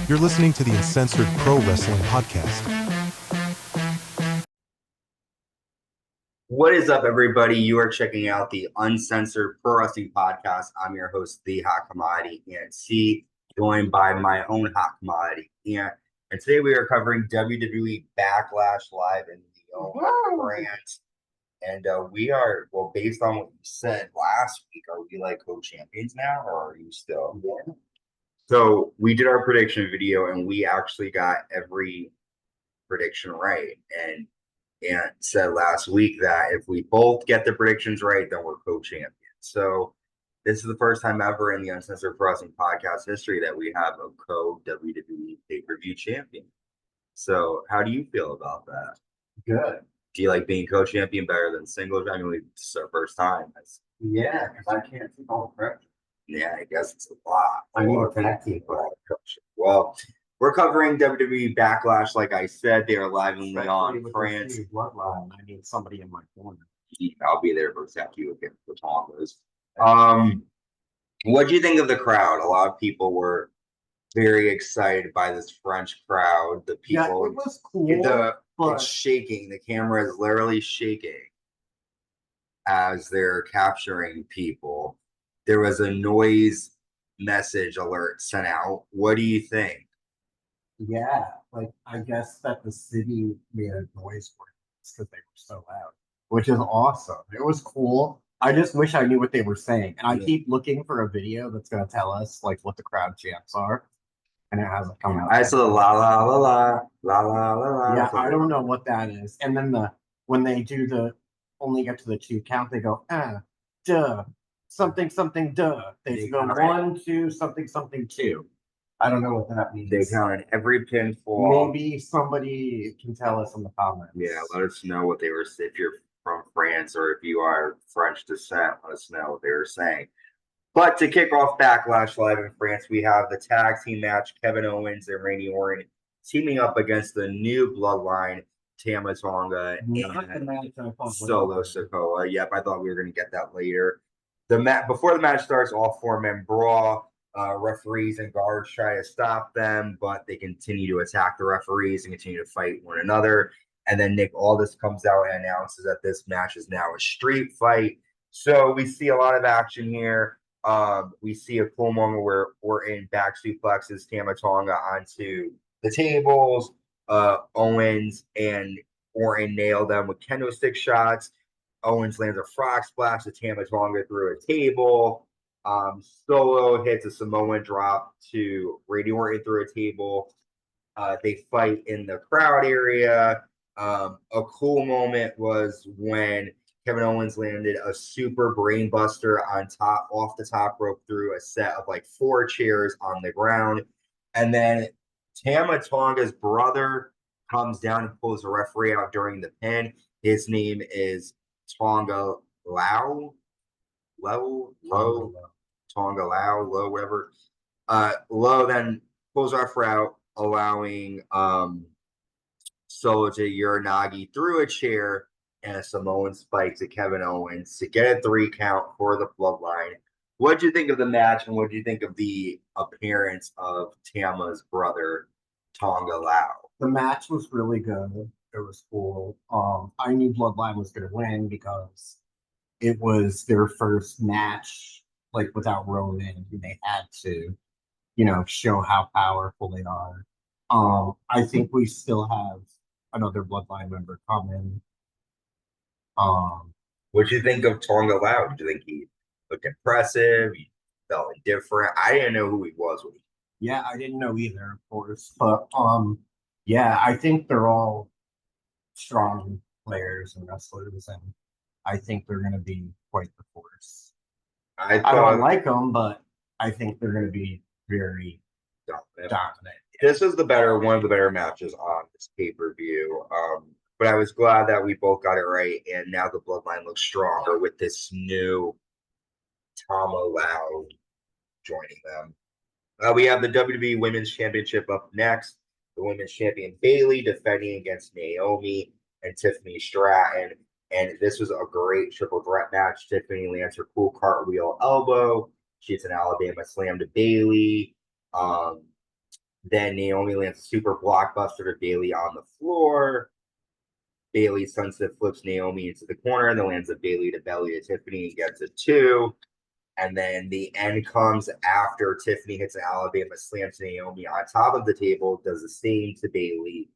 You're listening to the Uncensored Pro Wrestling Podcast. What is up, everybody? You are checking out the Uncensored Pro Wrestling Podcast. I'm your host, The Hot Commodity, and C, joined by my own Hot Commodity. And today we are covering WWE Backlash live in Lyon, France. And we are, well, based on what you said last week, are we like co-champions now, or are you still? Yeah. So we did our prediction video, and we actually got every prediction right. And said last week that if we both get the predictions right, then we're co-champions. So this is the first time ever in the Uncensored Pro Wrestling Podcast history that we have a co-WWE pay-per-view champion. So how do you feel about that? Good. Do you like being co-champion better than singles? I mean, it's our first time. Yeah, because I can't take all the pressure. Yeah, I guess it's a lot. I need a tag team. Well, we're covering WWE Backlash. Like I said, they are live in Lyon, France. Bloodline. I need somebody in my corner. I'll be there for you against the Tongas. What do you think of the crowd? A lot of people were very excited by this French crowd. The people, yeah, it was cool. It's shaking. The camera is literally shaking as they're capturing people. There was a noise message alert sent out. What do you think? Yeah, like I guess that the city made a noise for it because they were so loud, which is awesome. It was cool. I just wish I knew what they were saying. And I keep looking for a video that's going to tell us like what the crowd chants are. And it hasn't come out. I saw la la la la la la la la. Yeah, I don't know what that is. And then when they do the only get to the 2 count, they go, duh, something, something, duh. They go 1, 2, something, something, 2. I don't know what that means. They counted every pinfall. Maybe somebody can tell us in the comments. Yeah, let us know what they were. If you're from France or if you are French descent, let us know what they were saying. But to kick off Backlash live in France, we have the tag team match: Kevin Owens and Randy Orton teaming up against the new Bloodline, Tama, Tonga, and Solo Sikoa. Yep, I thought we were going to get that later. Before the match starts, all 4-men brawl. Referees and guards try to stop them, but they continue to attack the referees and continue to fight one another. And then Nick Aldis comes out and announces that this match is now a street fight. So we see a lot of action here. We see a cool moment where Orton back suplexes Tama Tonga onto the tables. Owens and Orton nail them with kendo stick shots. Owens lands a frog splash to Tama Tonga through a table. Solo hits a Samoan drop to Randy Orton through a table. They fight in the crowd area. A cool moment was when Kevin Owens landed a super brainbuster off the top rope through a set of like 4 chairs on the ground. And then Tama Tonga's brother comes down and pulls the referee out during the pin. His name is Tonga Loa, whatever. Low then pulls our referee out, allowing Solo to Uranagi through a chair and a Samoan spike to Kevin Owens to get a 3 count for the Bloodline. What do you think of the match, and what do you think of the appearance of Tama's brother, Tonga Loa? The match was really good. It was cool. I knew Bloodline was going to win because it was their first match, like without Roman, and they had to, show how powerful they are. I think we still have another Bloodline member coming. What do you think of Tonga Loa? Did you think he looked impressive? He felt indifferent? I didn't know who he was. Yeah, I didn't know either, of course. But yeah, I think they're all strong players and wrestlers, and I think they're going to be quite the force. I don't like them, but I think they're going to be very dominant. This was one of the better matches on this pay-per-view. But I was glad that we both got it right, and now the Bloodline looks stronger with this new Tama Loa joining them. We have the WWE Women's Championship up next. The Women's Champion Bayley defending against Naomi and Tiffany Stratton. And this was a great triple threat match. Tiffany lands her cool cartwheel elbow. She hits an Alabama slam to Bayley. Then Naomi lands a super blockbuster to Bayley on the floor. Bayley sunset flips Naomi into the corner and then lands a Bayley to belly to Tiffany and gets a 2. And then the end comes after Tiffany hits an Alabama slam to Naomi on top of the table, does the same to Bayley.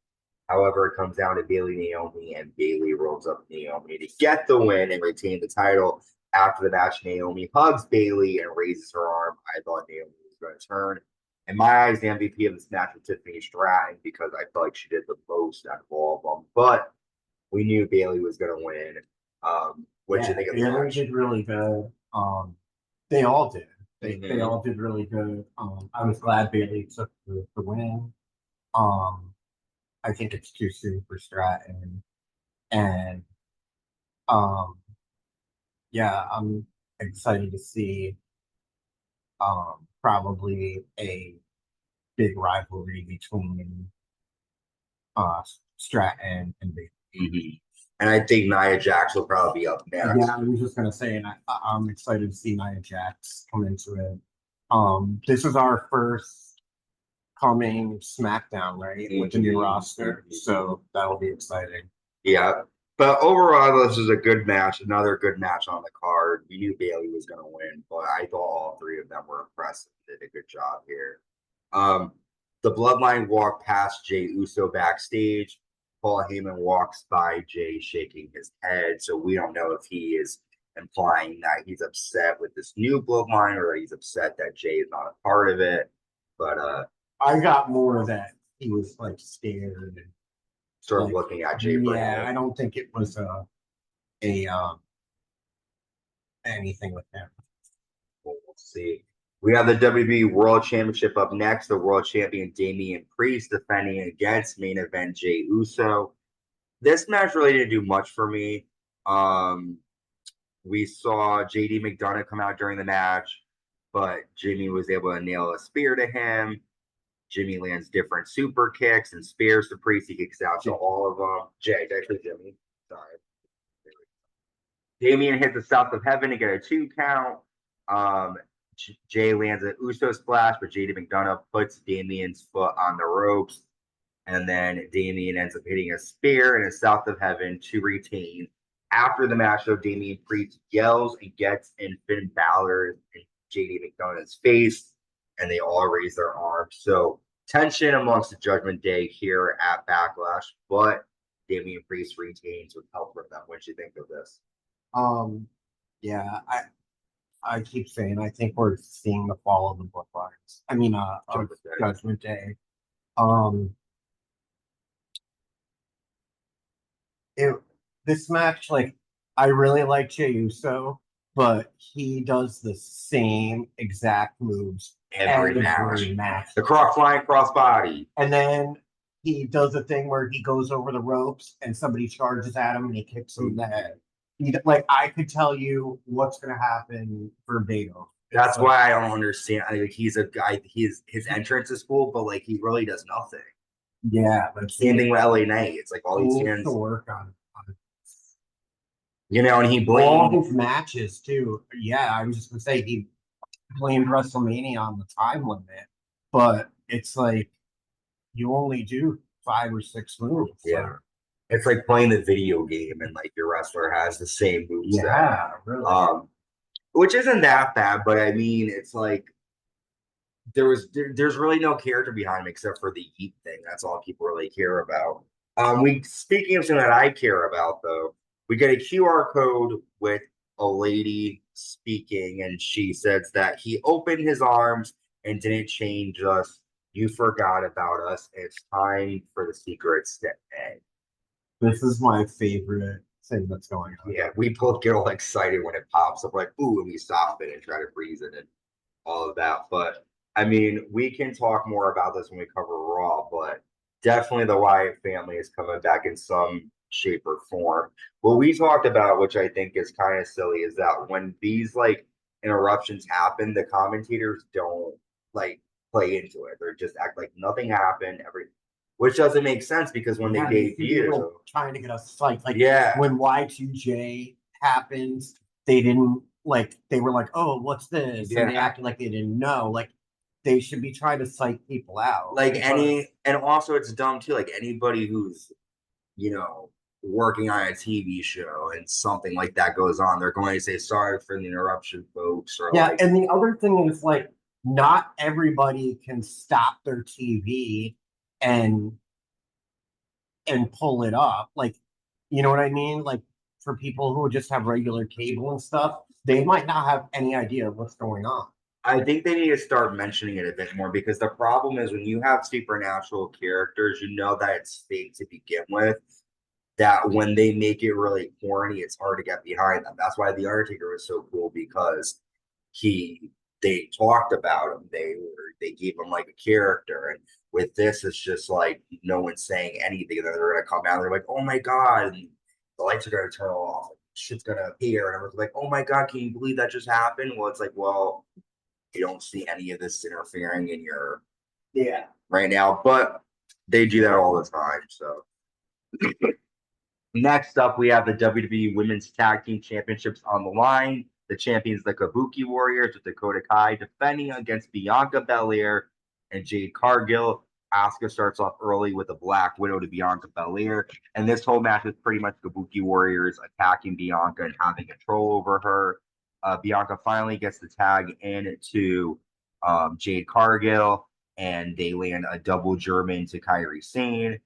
However, it comes down to Bayley Naomi, and Bayley rolls up Naomi to get the win and retain the title. After the match, Naomi hugs Bayley and raises her arm. I thought Naomi was going to turn. In my eyes, the MVP of this match was Tiffany Stratton because I felt like she did the most out of all of them. But we knew Bayley was going to win. What do you think of the Bayley match? did really good. They all did. They all did really good. I was glad Bayley took the win. I think it's too soon for Stratton. And yeah, I'm excited to see probably a big rivalry between Stratton and Bayley. Mm-hmm. And I think Nia Jax will probably be up next. Yeah, I was just gonna say, and I'm excited to see Nia Jax come into it. This is our first coming SmackDown, right, with the new roster, so that'll be exciting. Yeah, but overall, this is a good match. Another good match on the card. We knew Bayley was going to win, but I thought all 3 of them were impressive. Did a good job here. The Bloodline walked past Jey Uso backstage. Paul Heyman walks by Jey shaking his head, so we don't know if he is implying that he's upset with this new Bloodline or that he's upset that Jey is not a part of it. But I got more that he was like scared and sort of looking at Jey. Yeah, I don't think it was anything with him. We'll see. We have the WWE World Championship up next. The World Champion Damian Priest defending against Main Event Jey Uso. This match really didn't do much for me. We saw JD McDonough come out during the match, but Jimmy was able to nail a spear to him. Jimmy lands different super kicks and spears to Priest. He kicks out to all of them. Jade, actually Jimmy. Sorry. Damian hits the South of Heaven to get a 2 count. Jey lands an Uso splash, but JD McDonough puts Damian's foot on the ropes. And then Damian ends up hitting a spear and a South of Heaven to retain. After the match, though, Damian Priest yells and gets in Finn Balor and JD McDonough's face, and they all raise their arms. So tension amongst the Judgment Day here at Backlash, but Damian Priest retains with help from them. What do you think of this? Yeah, I keep saying I think we're seeing the fall of the Bloodlines. I mean, Judgment Day. This match, like, I really like Jey Uso, but he does the same exact moves every match. The flying crossbody. And then he does a thing where he goes over the ropes and somebody charges at him and he kicks him in the head. I could tell you what's going to happen verbatim. That's why I don't understand. Like, he's a guy. His entrance is cool, but like he really does nothing. Yeah, but same thing with LA Knight. It's like all these hands to work on. You know, and he blamed all his matches too. Yeah, I was just gonna say he blamed WrestleMania on the time limit, but it's like you only do 5 or 6 moves. Yeah. It's like playing the video game and like your wrestler has the same moves. Yeah, really. Which isn't that bad, but I mean, it's like there's really no character behind him except for the heat thing. That's all people really care about. Speaking of something that I care about, though, we get a QR code with a lady speaking, and she says that he opened his arms and didn't change us. You forgot about us. It's time for the secrets to end. This is my favorite thing that's going on. Yeah, we both get all excited when it pops up, like, ooh, and we stop it and try to freeze it and all of that. But, I mean, we can talk more about this when we cover Raw, but definitely the Wyatt family is coming back in some shape or form. What we talked about, which I think is kind of silly, is that when these, like, interruptions happen, the commentators don't, like, play into it. They're just act like nothing happened, which doesn't make sense because when they debut, trying to get us psyched. Like, when Y2J happens, they didn't they were like, oh, what's this? And they acted like they didn't know. Like, they should be trying to psych people out. Like and also it's dumb too. Like anybody who's, working on a TV show and something like that goes on, they're going to say sorry for the interruption, folks. Or yeah, and the other thing is like not everybody can stop their TV and pull it up. Like, you know what I mean? Like for people who just have regular cable and stuff, they might not have any idea of what's going on. I think they need to start mentioning it a bit more because the problem is when you have supernatural characters, you know that it's fake to begin with. That when they make it really corny, it's hard to get behind them. That's why The Undertaker was so cool because they talked about him. They gave him like a character, and with this, it's just like no one's saying anything. And then they're gonna come out. And they're like, "Oh my god!" And the lights are gonna turn off. Shit's gonna appear, and everyone's like, "Oh my god, can you believe that just happened?" Well, it's like, well, you don't see any of this interfering in your right now, but they do that all the time. So next up, we have the WWE Women's Tag Team Championships on the line. The champions, the Kabuki Warriors, with Dakota Kai defending against Bianca Belair and Jade Cargill. Asuka starts off early with a Black Widow to Bianca Belair, and this whole match is pretty much Kabuki Warriors attacking Bianca and having control over her. Bianca finally gets the tag into Jade Cargill, and they land a double German to Kairi Sane.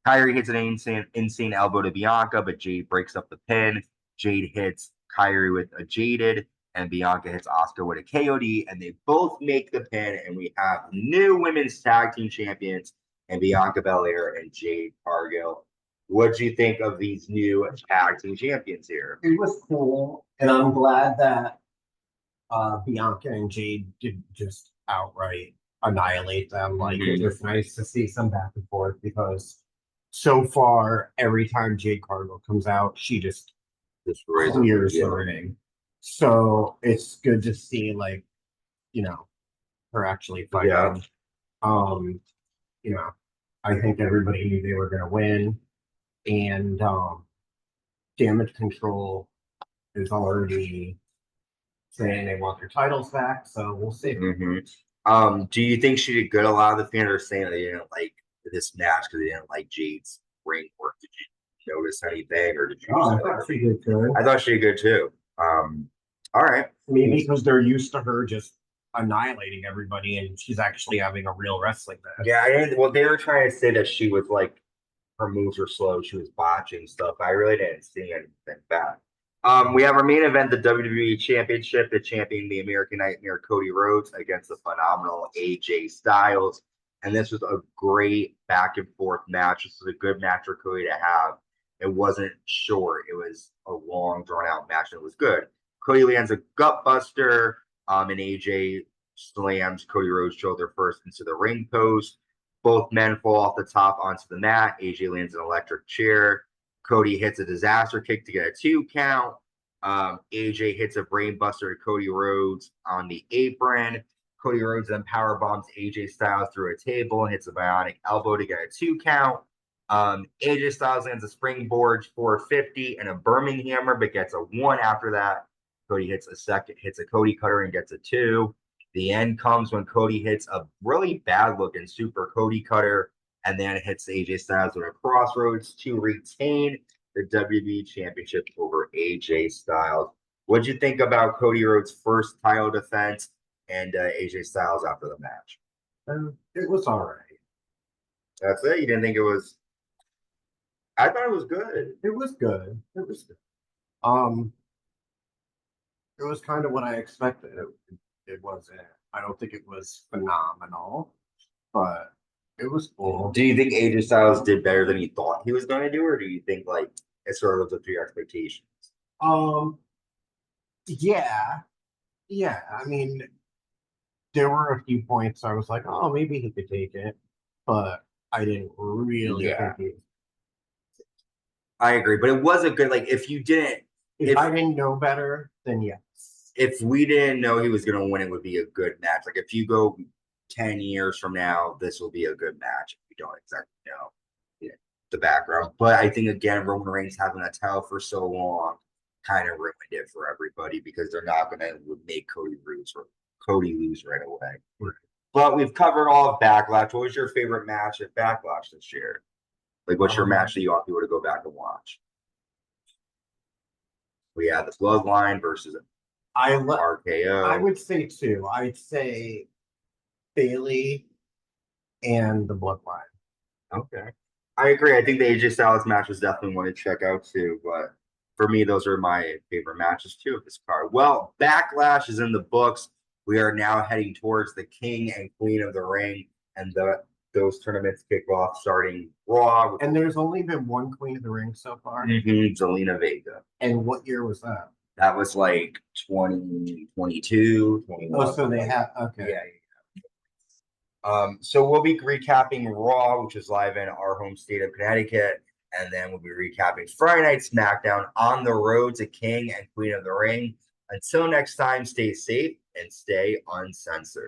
Kairi hits an insane elbow to Bianca, but Jade breaks up the pin. Jade hits Kairi with a Jaded, and Bianca hits Asuka with a KOD, and they both make the pin, and we have new women's tag team champions, and Bianca Belair and Jade Cargill. What do you think of these new tag team champions here? It was cool, and I'm glad that Bianca and Jade didn't just outright annihilate them. Like it was nice to see some back and forth because so far, every time Jade Cargill comes out, she just clears the ring. So it's good to see, like, her actually fighting. Yeah. I think everybody knew they were going to win, and Damage Control is already saying they want their titles back, so we'll see. Do you think she did good? A lot of the fans are saying they didn't like this match because they didn't like Jade's ring work. Did you notice anything, or did you? I thought she did good. I thought she did good too. All right. Maybe because they're used to her just annihilating everybody, and she's actually having a real wrestling match. Yeah, well, they were trying to say that she was like her moves were slow, she was botching stuff. I really didn't see anything bad. We have our main event, the WWE Championship, the champion, the American Nightmare, Cody Rhodes, against the phenomenal AJ Styles. And this was a great back and forth match. This was a good match for Cody to have. It wasn't short. It was a long, drawn-out match, and it was good. Cody lands a gut buster, and AJ slams Cody Rhodes' shoulder first into the ring post. Both men fall off the top onto the mat. AJ lands an electric chair. Cody hits a disaster kick to get a 2 count. AJ hits a brain buster to Cody Rhodes on the apron. Cody Rhodes then power bombs AJ Styles through a table and hits a bionic elbow to get a 2 count. AJ Styles lands a springboard 450 and a Birmingham hammer, but gets a 1 after that. Cody hits a Cody cutter and gets a 2. The end comes when Cody hits a really bad looking super Cody cutter and then hits AJ Styles with a crossroads to retain the WWE Championship over AJ Styles. What'd you think about Cody Rhodes' first title defense and AJ Styles after the match? It was all right. That's it? You didn't think it was? I thought it was good. It was good. It was good. It was kind of what I expected. It wasn't. I don't think it was phenomenal, but it was cool. Do you think AJ Styles did better than he thought he was going to do, or do you think like it sort of lived up to your expectations? Yeah. I mean, there were a few points I was like, oh, maybe he could take it, but I didn't really think he. I agree, but it wasn't good. Like if I didn't know better, then yes. If we didn't know he was going to win, it would be a good match. Like if you go 10 years from now, this will be a good match. If we don't exactly know the background. But I think, again, Roman Reigns having a title for so long kind of ruined it for everybody because they're not going to make Cody lose right away. Right. But we've covered all of Backlash. What was your favorite match at Backlash this year? Like, what's your match that you want people to go back and watch? We had the Bloodline versus RKO. I would say two. I'd say Bayley and the Bloodline. Okay. I agree. I think the AJ Styles match was definitely one to check out too. But for me, those are my favorite matches too of this card. Well, Backlash is in the books. We are now heading towards the King and Queen of the Ring, and those tournaments kick off starting Raw. And there's only been one Queen of the Ring so far. Zelina Vega. And what year was that? That was like 2022, 21. Oh, so they have, okay. Yeah. So we'll be recapping Raw, which is live in our home state of Connecticut, and then we'll be recapping Friday Night SmackDown on the road to King and Queen of the Ring. Until next time, stay safe and stay uncensored.